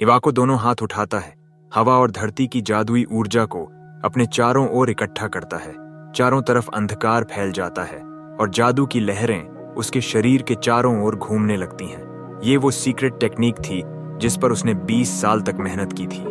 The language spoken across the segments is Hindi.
इवाको दोनों हाथ उठाता है, हवा और धरती की जादुई ऊर्जा को अपने चारों ओर इकट्ठा करता है। चारों तरफ अंधकार फैल जाता है और जादू की लहरें उसके शरीर के चारों ओर घूमने लगती हैं। ये वो सीक्रेट टेक्निक थी जिस पर उसने 20 साल तक मेहनत की थी।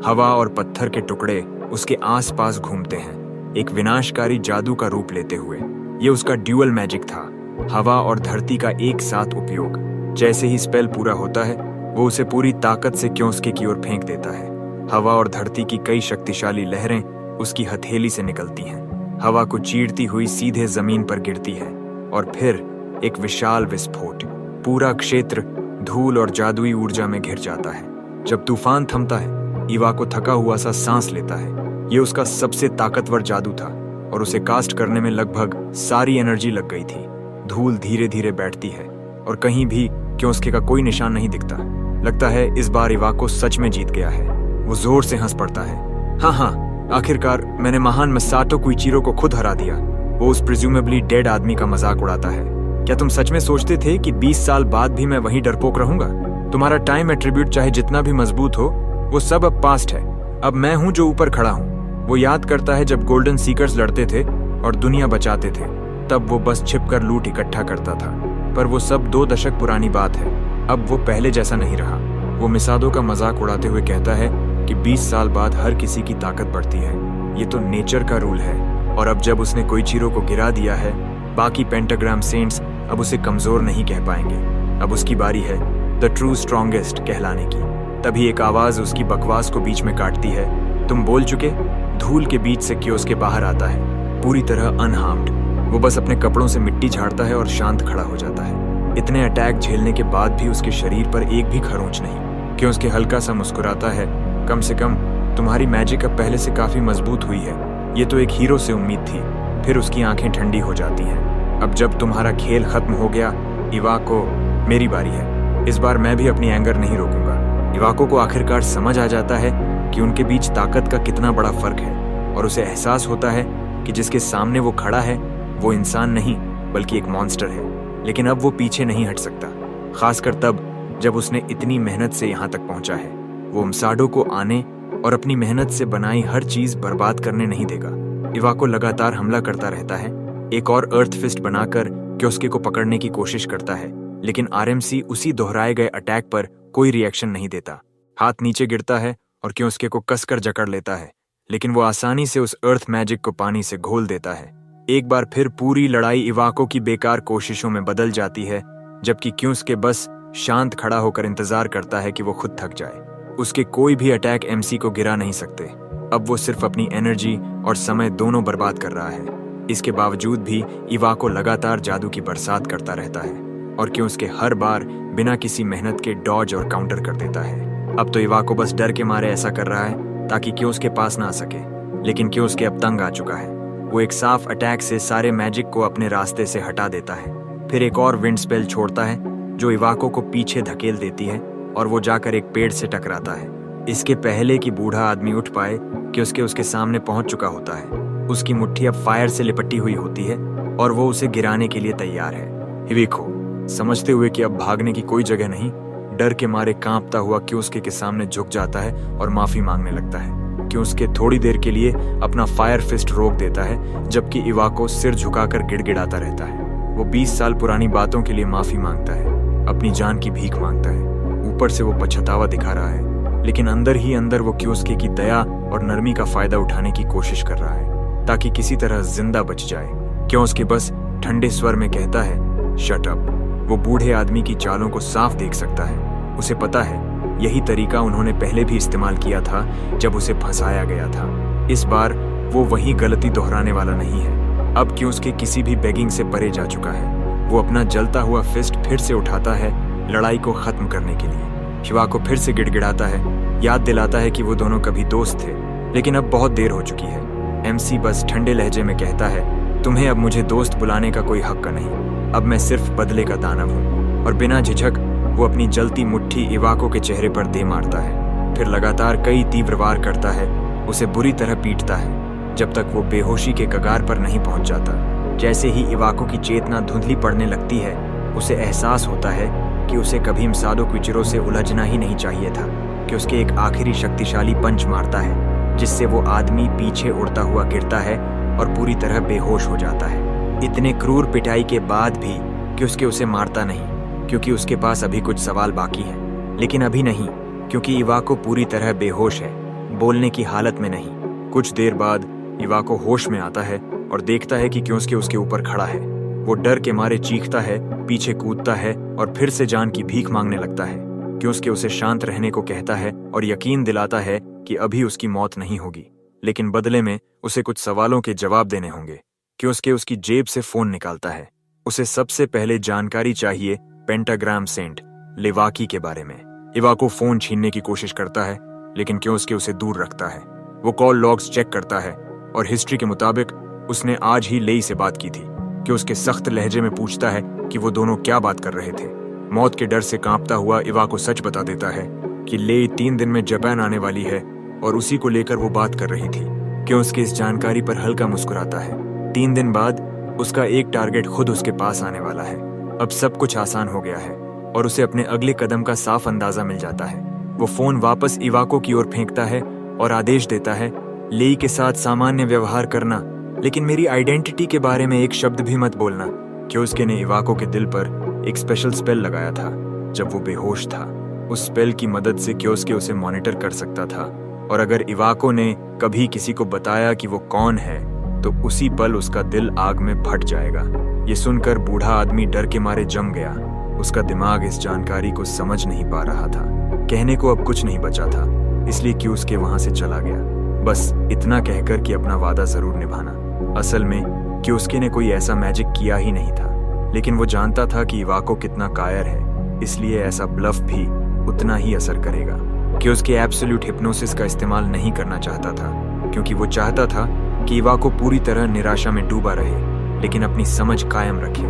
हवा और पत्थर के टुकड़े उसके आसपास घूमते हैं, एक विनाशकारी जादू का रूप लेते हुए। ये उसका ड्यूअल मैजिक था, हवा और धरती का एक साथ उपयोग। जैसे ही स्पेल पूरा होता है, वो उसे पूरी ताकत से क्योंस्के की ओर फेंक देता है। हवा और धरती की कई शक्तिशाली लहरें उसकी हथेली से निकलती हैं, हवा को चीरती हुई सीधे जमीन पर गिरती है और फिर एक विशाल विस्फोट। पूरा क्षेत्र धूल और जादुई ऊर्जा में घिर जाता है। जब तूफान थमता है, इवाको थका हुआ सा सांस लेता है। ये उसका सबसे ताकतवर जादू था और उसे कास्ट करने में लगभग सारी एनर्जी लग गई थी। धूल धीरे धीरे बैठती है और कहीं भी क्योंस्के का कोई निशान नहीं दिखता। लगता है इस बार इवाको सच में जीत गया है। वो जोर से हंस पड़ता है। हाँ, आखिरकार मैंने महान मसाटो कुइचिरो को खुद हरा दिया। वो उस प्रिज्यूमेबली डेड आदमी का मजाक उड़ाता है। क्या तुम सच में सोचते थे कि 20 साल बाद भी मैं वहीं डरपोक रहूंगा? तुम्हारा टाइम एट्रीब्यूट चाहे जितना भी मजबूत हो, वो सब अब पास्ट है। अब मैं हूं जो ऊपर खड़ा हूं। वो याद करता है जब गोल्डन सीकर्स लड़ते थे और दुनिया बचाते थे, तब वो बस छिपकर लूट इकट्ठा करता था। पर वो सब 2 दशक पुरानी बात है। अब वो पहले जैसा नहीं रहा। वो मिसादो का मजाक उड़ाते हुए कहता है कि 20 साल बाद हर किसी की ताकत बढ़ती है। ये तो नेचर का रूल है। और अब जब उसने कोइचिरो को गिरा दिया है, बाकी पेंटाग्राम सेंट्स अब उसे कमजोर नहीं कह पाएंगे। अब उसकी बारी है द ट्रू स्ट्रॉन्गेस्ट कहलाने की। तभी एक आवाज उसकी बकवास को बीच में काटती है। तुम बोल चुके? धूल के बीच से कियोस्के बाहर आता है, पूरी तरह अनहार्म्ड। वो बस अपने कपड़ों से मिट्टी झाड़ता है और शांत खड़ा हो जाता है। इतने अटैक झेलने के बाद भी उसके शरीर पर एक भी खरोंच नहीं। कियोस्के हल्का सा मुस्कुराता है। कम से कम तुम्हारी मैजिक अब पहले से काफी मजबूत हुई है। ये तो एक हीरो से उम्मीद थी। फिर उसकी आंखें ठंडी हो जाती हैं। अब जब तुम्हारा खेल खत्म हो गया, इवाको, मेरी बारी है। इस बार मैं भी अपनी एंगर नहीं रोकूंगा। इवाको को आखिरकार समझ आ जाता है कि उनके बीच ताकत का कितना बड़ा फर्क है और उसे एहसास होता है कि जिसके सामने वो खड़ा है वो इंसान नहीं बल्कि एक मॉन्स्टर है। लेकिन अब वो पीछे नहीं हट सकता, खासकर तब जब उसने इतनी मेहनत से यहाँ तक पहुंचा है। वो मसाडो को आने और अपनी मेहनत से बनाई हर चीज बर्बाद करने नहीं देगा। इवाको लगातार हमला करता रहता है। एक और अर्थ फिस्ट बनाकर कियोस्के को पकड़ने की कोशिश करता है, लेकिन आरएमसी उसी दोहराए गए अटैक पर कोई रिएक्शन नहीं देता। हाथ नीचे गिरता है और कियोस्के को कसकर जकड़ लेता है, लेकिन वो आसानी से उस अर्थ मैजिक को पानी से घोल देता है। एक बार फिर पूरी लड़ाई इवाको की बेकार कोशिशों में बदल जाती है, जबकि कियोस्के बस शांत खड़ा होकर इंतजार करता है कि वो खुद थक जाए। उसके कोई भी अटैक एमसी को गिरा नहीं सकते। अब वो सिर्फ अपनी एनर्जी और समय दोनों बर्बाद कर रहा है। इसके बावजूद भी इवाको लगातार जादू की बरसात करता रहता है और कियोस्के हर बार बिना किसी मेहनत के डॉज और काउंटर कर देता है। अब तो इवाको बस डर के मारे ऐसा कर रहा है ताकि कियोस्के पास ना आ सके, लेकिन कियोस्के अब तंग आ चुका है। वो एक साफ अटैक से सारे मैजिक को अपने रास्ते से हटा देता है। फिर एक और विंड स्पेल छोड़ता है जो इवाको को पीछे धकेल देती है और वो जाकर एक पेड़ से टकराता है। इसके पहले कि बूढ़ा आदमी उठ पाए, कियोस्के उसके सामने पहुंच चुका होता है। उसकी मुट्ठी अब फायर से लिपटी हुई होती है और वो उसे गिराने के लिए तैयार है। हिविको, समझते हुए कि अब भागने की कोई जगह नहीं, डर के मारे कांपता हुआ कियोस्के के सामने झुक जाता है और माफी मांगने लगता है। कियोस्के थोड़ी देर के लिए अपना फायर फिस्ट रोक देता है, जबकि इवाको सिर झुकाकर गिड़गिड़ाता रहता है। वो 20 साल पुरानी बातों के लिए माफी मांगता है, अपनी जान की भीख मांगता है। ऊपर से वो पछतावा दिखा रहा है, लेकिन अंदर ही अंदर वो कियोस्के की दया और नरमी का फायदा उठाने की कोशिश कर रहा है ताकि किसी तरह जिंदा बच जाए। कियोस्के बस ठंडे स्वर में कहता है, शट अप। वो बूढ़े आदमी की चालों को साफ देख सकता है। उसे पता है यही तरीका उन्होंने पहले भी इस्तेमाल किया था जब उसे फंसाया गया था। इस बार वो वही गलती दोहराने वाला नहीं है। अब कियोस्के किसी भी बेगिंग से परे जा चुका है। वो अपना जलता हुआ फिस्ट फिर से उठाता है लड़ाई को खत्म करने के लिए। इवाको फिर से गिड़गिड़ाता है, याद दिलाता है कि वो दोनों कभी दोस्त थे, लेकिन अब बहुत देर हो चुकी है। एमसी बस ठंडे लहजे में कहता है, तुम्हें अब मुझे दोस्त बुलाने का कोई हक नहीं। अब मैं सिर्फ बदले का दानव हूँ। और बिना झिझक वो अपनी जलती मुट्ठी इवाको के चेहरे पर दे मारता है। फिर लगातार कई तीव्र वार करता है, उसे बुरी तरह पीटता है जब तक वो बेहोशी के कगार पर नहीं पहुंच जाता। जैसे ही इवाको की चेतना धुंधली पड़ने लगती है, उसे एहसास होता है कि उसे कभी मसाडो कुइचिरो से उलझना ही नहीं चाहिए था। कि उसके एक आखिरी शक्तिशाली पंच मारता है, जिससे वो आदमी पीछे उड़ता हुआ गिरता है और पूरी तरह बेहोश हो जाता है। इतने क्रूर पिटाई के बाद भी कि उसे मारता नहीं, क्योंकि उसके पास अभी कुछ सवाल बाकी हैं। लेकिन अभी नहीं, क्योंकि इवाको पूरी तरह बेहोश है, बोलने की हालत में नहीं। कुछ देर बाद इवाको होश में आता है और देखता है कि क्योंकि उसके ऊपर खड़ा है। वो डर के मारे चीखता है, पीछे कूदता है और फिर से जान की भीख मांगने लगता है। क्योंकि उसे शांत रहने को कहता है और यकीन दिलाता है कि अभी उसकी मौत नहीं होगी, लेकिन बदले में उसे कुछ सवालों के जवाब देने होंगे। क्योंकि उसकी जेब से फोन निकालता है। उसे सबसे पहले जानकारी चाहिए पेंटाग्राम सेंट लेवाकी के बारे में। इवाको फोन छीनने की कोशिश करता है, लेकिन क्योंकि उसे दूर रखता है। वो कॉल लॉग्स चेक करता है और हिस्ट्री के मुताबिक उसने आज ही लेई से बात की थी। कि उसके सख्त लहजे में पूछता है कि वो दोनों क्या बात कर रहे थे। मौत के डर से कांपता हुआ इवाको सच बता देता है कि लेई 3 दिन में जापान आने वाली है और उसी को लेकर वो बात कर रही थी। क्योंकि इस जानकारी पर हल्का मुस्कुराता है। 3 दिन बाद उसका एक टारगेट खुद उसके पास आने वाला है। अब सब कुछ आसान हो गया है और उसे अपने अगले कदम का साफ अंदाजा मिल जाता है। वो फोन वापस इवाको की ओर फेंकता है और आदेश देता है, लेई के साथ सामान्य व्यवहार करना, लेकिन मेरी आइडेंटिटी के बारे में एक शब्द भी मत बोलना। क्योंकि ने इवाको के दिल पर एक स्पेशल स्पेल लगाया था जब वो बेहोश था। उस स्पेल की मदद से क्योंकि उसे मॉनिटर कर सकता था, और अगर इवाको ने कभी किसी को बताया कि वो कौन है तो उसी पल उसका दिल आग में फट जाएगा। ये सुनकर बूढ़ा आदमी डर के मारे जम गया। उसका दिमाग इस जानकारी को समझ नहीं पा रहा था। कहने को अब कुछ नहीं बचा था, इसलिए क्योंकि वहां से चला गया, बस इतना कहकर कि अपना वादा जरूर निभाना। असल में क्योंकि ने कोई ऐसा मैजिक किया ही नहीं था, लेकिन वो जानता था कि इवाको कितना कायर है, इसलिए ऐसा ब्लफ भी उतना ही असर करेगा। क्योंकि एब्सोल्यूट हिप्नोसिस का इस्तेमाल नहीं करना चाहता था, क्योंकि वो चाहता था कि इवाको पूरी तरह निराशा में डूबा रहे, लेकिन अपनी समझ कायम रखे।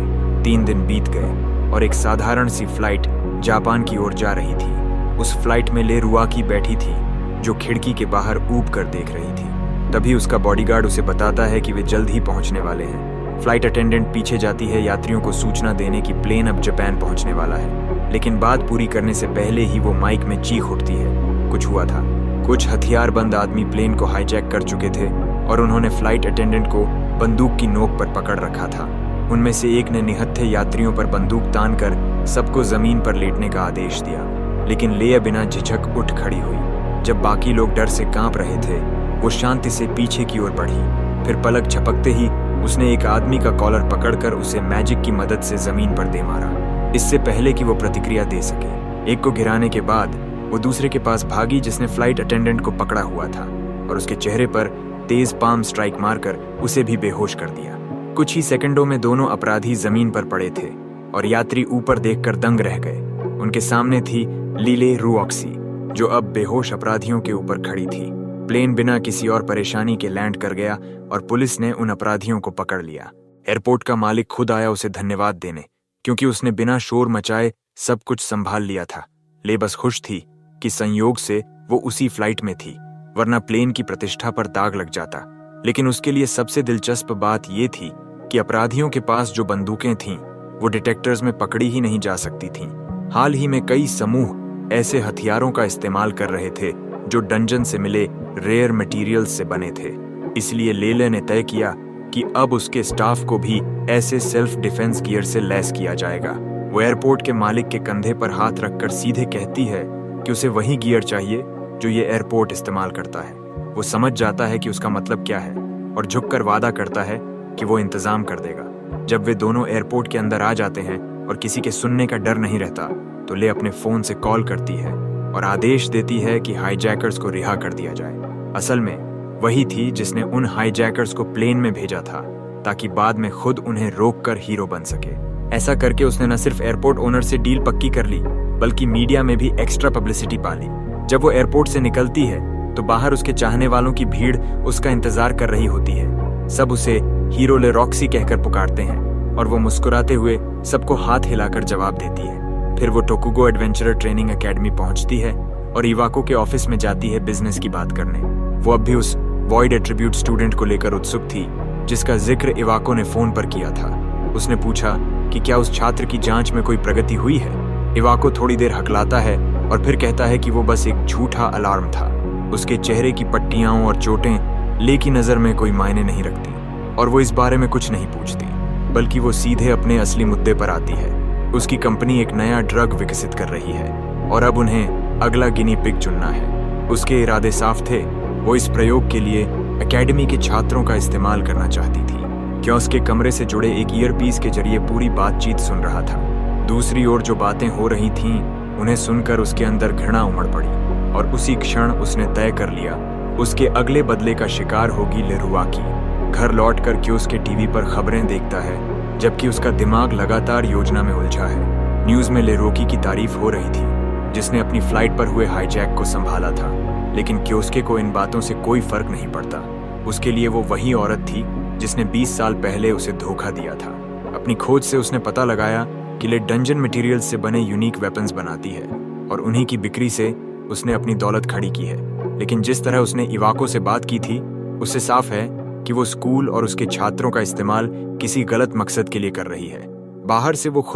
3 दिन बीत गए और एक साधारण सी फ्लाइट जापान की ओर जा रही थी। उस फ्लाइट में लेरुआकी बैठी थी, जो खिड़की के बाहर ऊब कर देख रही थी। तभी उसका बॉडीगार्ड उसे बताता है कि वे जल्द ही पहुंचने वाले हैं। फ्लाइट अटेंडेंट पीछे जाती है यात्रियों को सूचना देने की प्लेन अब जापान पहुंचने वाला है, लेकिन बात पूरी करने से पहले ही वो माइक में चीख उठती है। कुछ हुआ था। कुछ हथियारबंद आदमी प्लेन को हाईजैक कर चुके थे और उन्होंने फ्लाइट अटेंडेंट को बंदूक की नोक पर पकड़ रखा था। उनमें से एक ने निहत्थे यात्रियों पर बंदूक तानकर सबको जमीन पर लेटने का आदेश दिया, लेकिन लेया बिना झिझक उठ खड़ी हुई। जब बाकी लोग डर से कांप रहे थे, वो शांति से पीछे की ओर बढ़ी। फिर पलक झपकते ही उसने एक आदमी का कॉलर पकड़कर उसे मैजिक की मदद से जमीन पर दे मारा, इससे पहले कि वो प्रतिक्रिया दे सके। एक को गिराने के बाद वो दूसरे के पास भागी, जिसने फ्लाइट अटेंडेंट को पकड़ा हुआ था, और उसके चेहरे पर तेज पाम स्ट्राइक मारकर उसे भी बेहोश कर दिया। कुछ ही सेकंडों में दोनों अपराधी जमीन पर पड़े थे और यात्री ऊपर देखकर दंग रह गए। उनके सामने थी लीले रुऑक्सी, जो अब बेहोश अपराधियों के ऊपर खड़ी थी। प्लेन बिना किसी और परेशानी के लैंड कर गया और पुलिस ने उन अपराधियों को पकड़ लिया। एयरपोर्ट का मालिक खुद आया उसे धन्यवाद देने, क्योंकि उसने बिना शोर मचाए सब कुछ संभाल लिया था। ले बस खुश थी कि संयोग से वो उसी फ्लाइट में थी, वरना प्लेन की प्रतिष्ठा पर दाग लग जाता। लेकिन उसके लिए सबसे दिलचस्प बात ये थी कि अपराधियों के पास जो बंदूकें थीं, वो डिटेक्टर्स में पकड़ी ही नहीं जा सकती थीं। हाल ही में कई समूह ऐसे हथियारों का इस्तेमाल कर रहे थे जो डंजन से मिले रेयर मटेरियल्स से बने थे। इसलिए लेले ने तय किया कि अब उसके स्टाफ को भी ऐसे सेल्फ डिफेंस गियर से लैस किया जाएगा। वो एयरपोर्ट के मालिक के कंधे पर हाथ रखकर सीधे कहती है कि उसे वही गियर चाहिए जो ये एयरपोर्ट इस्तेमाल करता है। वो समझ जाता है कि उसका मतलब क्या है और झुककर वादा करता है कि वो इंतजाम कर देगा। जब वे दोनों एयरपोर्ट के अंदर आ जाते हैं और किसी के सुनने का डर नहीं रहता, तो ले अपने फोन से कॉल करती है और आदेश देती है कि हाईजैकर्स को रिहा कर दिया जाए। असल में वही थी जिसने उन हाईजैकर्स को प्लेन में भेजा था, ताकि बाद में खुद उन्हें रोककर हीरो बन सके। ऐसा करके उसने न सिर्फ एयरपोर्ट ओनर से डील पक्की कर ली, बल्कि मीडिया में भी एक्स्ट्रा पब्लिसिटी पा ली। जब वो एयरपोर्ट से निकलती है तो बाहर उसके चाहने वालों की भीड़ उसका इंतजार कर रही होती है। सब उसे हीरो ले रॉक्सी कहकर पुकारते हैं और वो मुस्कुराते हुए सबको हाथ हिलाकर जवाब देती है। फिर वो टोकुगो एडवेंचरर ट्रेनिंग एकेडमी पहुंचती है और इवाको के ऑफिस में जाती है बिजनेस की बात करने। वो अब भी उस वॉइड एट्रीब्यूट स्टूडेंट को लेकर उत्सुक थी जिसका जिक्र इवाको ने फोन पर किया था। उसने पूछा कि क्या उस छात्र की जांच में कोई प्रगति हुई है। इवाको थोड़ी देर हकलाता है और फिर कहता है कि वो बस एक झूठा अलार्म था। उसके चेहरे की पट्टियां और चोटें ले की नज़र में कोई मायने नहीं रखती और वो इस बारे में कुछ नहीं पूछती, बल्कि वो सीधे अपने असली मुद्दे पर आती है। उसकी कंपनी एक नया ड्रग विकसित कर रही है और अब उन्हें अगला गिनी पिग चुनना है। उसके इरादे साफ थे। वो इस प्रयोग के लिए एकेडमी के छात्रों का इस्तेमाल करना चाहती थी। कियोस्क के कमरे से जुड़े एक ईयरपीस के जरिए पूरी बातचीत सुन रहा था। दूसरी ओर जो बातें हो रही थीं, उन्हें सुनकर उसके अंदर घृणा उमड़ पड़ी और उसी क्षण उसने तय कर लिया उसके अगले बदले का शिकार होगी लेरुआकी। घर लौटकर कियोस्क के टीवी पर खबरें देखता है, जबकि उसका दिमाग लगातार योजना में उलझा है। न्यूज़ में लेरोकी की तारीफ हो रही थी, जिसने अपनी फ्लाइट पर हुए हाईजैक को संभाला था, लेकिन कियोस्क को इन बातों से कोई फर्क नहीं पड़ता। उसके लिए वो वही औरत थी जिसने 20 साल पहले उसे धोखा दिया था। अपनी खोज से उसने पता लगाया कि ले डंजन मटेरियल्स से बने यूनिक वेपन्स बनाती है और उन्हीं की बिक्री से उसने अपनी दौलत खड़ी की है। लेकिन जिस तरह उसने इवाको से बात की थी, उससे साफ है कि वो स्कूल और उसके छात्रों का इस्तेमाल किसी गलत मकसद के लिए कर रही है। बाहर से वो खुद